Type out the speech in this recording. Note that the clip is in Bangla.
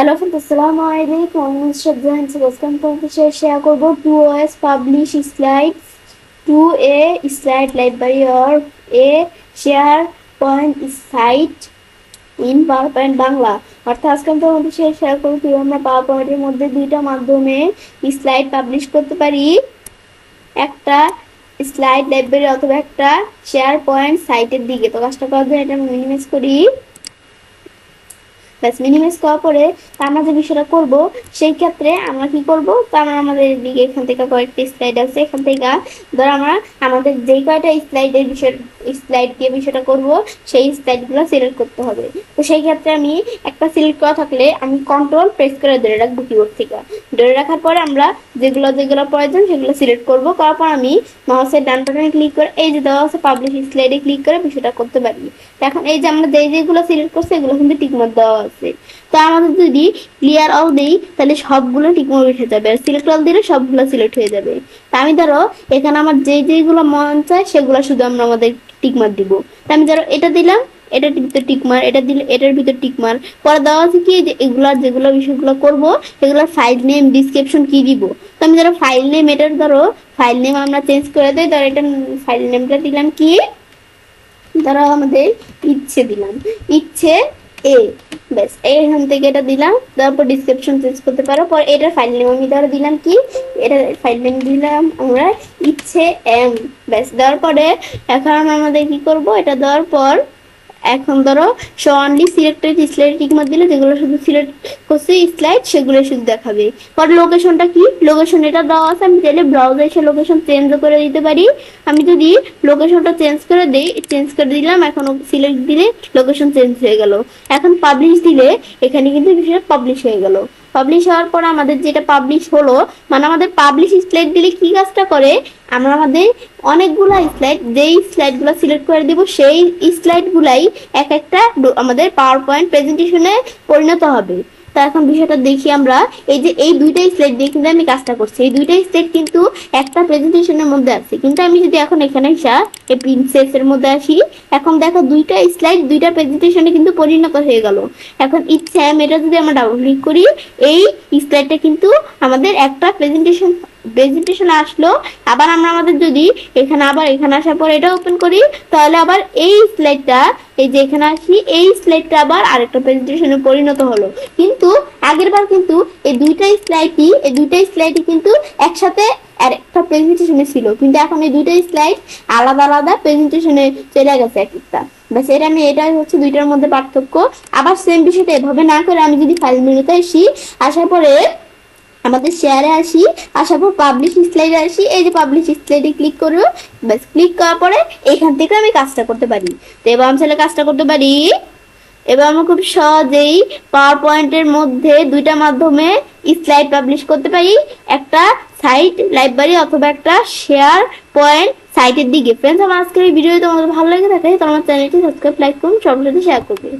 হ্যালো ফ্রেন্ড, আসসালামু আলাইকুম। আমি শ্রদ্ধা ওয়েলকাম তোমাদের সাথে শেয়ার করব 2OS publish slide 2A slide library or a SharePoint site in PowerPoint Bangla. অর্থাৎ আজকে আমি তোমাদের সাথে শেয়ার করব কিভাবে আমরা পাওয়ার পয়েন্টের মধ্যে দুইটা মাধ্যমে স্লাইড পাবলিশ করতে পারি, একটা স্লাইড লাইব্রেরি অথবা একটা শেয়ার পয়েন্ট সাইটের দিকে। তো কাজটা করার জন্য এটা আমি মিনিমাইজ করি। ব্যাস মিনিমাইজ করার পরে আমরা যে বিষয়টা করব সেই ক্ষেত্রে আমরা কি করব, আমরা আমাদের দিকে এখান থেকে কয়েকটা স্লাইড আছে, এখান থেকে ধর আমরা আমাদের যেই কয়টা স্লাইডের বিষয় স্লাইড দিয়ে বিষয়টা করব সেই স্লাইডগুলো সিলেক্ট করতে হবে। তো সেই ক্ষেত্রে আমি একটা সিলেক্ট করা থাকলে আমি কন্ট্রোল প্রেস করে ধরে রাখবো কিবোর্ড থেকে। ধরে রাখার পরে আমরা যেগুলো যেগুলো প্রয়োজন সেগুলো সিলেক্ট করব। করার পর আমি মাউসের ডান বাটনে ক্লিক করে এই যে দেওয়া আছে পাবলিশ স্লাইডে ক্লিক করে বিষয়টা করতে পারি। এখন এই যে আমরা যেগুলো সিলেক্ট করছি এগুলো কিন্তু টিকমার্ক দেওয়া আছে। তো আমাদের যদি ক্লিয়ার অল দেই তাহলে সবগুলো টিকমার্ক উঠে যাবে, আর সিলেক্ট অল দিলে সবগুলো সিলেক্ট হয়ে যাবে। তা আমি ধরো এখানে আমার যেগুলো মন চায় সেগুলো শুধু আমরা আমাদের টিকমার্ক দিব। তা আমি ধরো এটা দিলাম, এটার ভিতর টিকমার, এটা দিলে এটার ভিতর টিকমার। পরে দেওয়া আছে কি যে এগুলা যেগুলো বিষয়গুলো করব এগুলোর ফাইল নেম ডিসক্রিপশন কি দিব। তো আমি ধরো ফাইল নেম, এটার ধরো ফাইল নেম আমরা চেঞ্জ করে দেই। ধরো এটা ফাইল নেমটা দিলাম কি, ধরো আমাদের ইচ্ছে দিলাম ইচ্ছে এ, ব্যাস এইখান থেকে এটা দিলাম। তারপর ডিসক্রিপশন চেঞ্জ করতে পারো। পর এটার ফাইল নেম আমি ধরো দিলাম কি, এটার ফাইল নেম দিলাম আমরা ইচ্ছে এম। ব্যাস দেওয়ার পরে এখন আমাদের কি করব, এটা দেওয়ার পর এখন ধরো show only selected slide tick mark দিলে যেগুলো শুধু সিলেক্ট করছে স্লাইড সেগুলো শুধু দেখাবে। পরে লোকেশনটা কি, লোকেশন এটা দেওয়া আছে, আমি চাইলে ব্রাউজারে এসে লোকেশন চেঞ্জ করে দিতে পারি। আমি যদি লোকেশনটা চেঞ্জ করে দিই, চেঞ্জ করে দিলাম, এখন সিলেক্ট দিলে লোকেশন চেঞ্জ হয়ে গেল। এখন পাবলিশ দিলে এখানে কিন্তু বিষয়টা পাবলিশ হয়ে গেল। পাবলিশ হওয়ার পর আমাদের যেটা পাবলিশ হলো, মানে আমাদের পাবলিশ স্লাইড দিলে কি কাজটা করে, আমরা আমাদের অনেকগুলো স্লাইড যেই স্লাইডগুলো সিলেক্ট করে দিব সেই স্লাইডগুলাই এক একটা আমাদের পাওয়ার পয়েন্ট প্রেজেন্টেশনে পরিণত হবে। তো এখন বিষয়টা দেখি আমরা, এই যে এই দুইটা স্লাইড দিয়ে কিন্তু আমি কাজটা করছি, এই দুইটা স্লাইড কিন্তু একটা প্রেজেন্টেশনের মধ্যে আছে। কিন্তু আমি যদি এখন এখানে এই প্রিন্সেস এর মধ্যে আসি, এখন দেখো দুইটা স্লাইড দুইটা প্রেজেন্টেশনে কিন্তু পরিণত হয়ে গেল। এখন ইচ্ছা এটা যদি আমরা ডাবল ক্লিক করি, এই স্লাইডটা কিন্তু আমাদের একটা প্রেজেন্টেশন আসলো। আবার আমরা আমাদের যদি এখানে আসার পর এটা ওপেন করি, তাহলে আবার এই স্লাইডটা, এই যে এখানে আসি, এই স্লাইডটা আবার আরেকটা প্রেজেন্টেশনে পরিণত হলো। কিন্তু আগের বার কিন্তু এই দুইটা স্লাইডই কিন্তু একসাথে আর একটা প্রেজেন্টেশনে ছিল, কিন্তু এখন এই দুইটা স্লাইড আলাদা আলাদা প্রেজেন্টেশনে চলে গেছে এক একটা। ব্যাস এটাই হচ্ছে দুইটার মধ্যে পার্থক্য। আবার সেম বিষয়টা এভাবে না করে আমি যদি ফাইল মেনুতে আসি, আসার পরে আমাদের শেয়ারে আসি, আসার পর পাবলিশ স্লাইডে আসি, এই যে পাবলিশ স্লাইডে ক্লিক করবো। ব্যাস ক্লিক করার পরে এখান থেকে আমি কাজটা করতে পারি। তো এবার আমি চাইলে কাজটা করতে পারি। এবার আমরা খুব সহজেই পাওয়ার পয়েন্টের মধ্যে দুইটা মাধ্যমে স্লাইড পাবলিশ করতে পারি, একটা সাইট লাইব্রেরি অথবা একটা শেয়ার পয়েন্ট সাইটের দিকে। ফ্রেন্ডস, আমার আজকের এই ভিডিও তোমাদের ভালো লেগে থাকে তো আমার চ্যানেলটি সাবস্ক্রাইব, লাইক করুন, সবার সাথে শেয়ার করবে।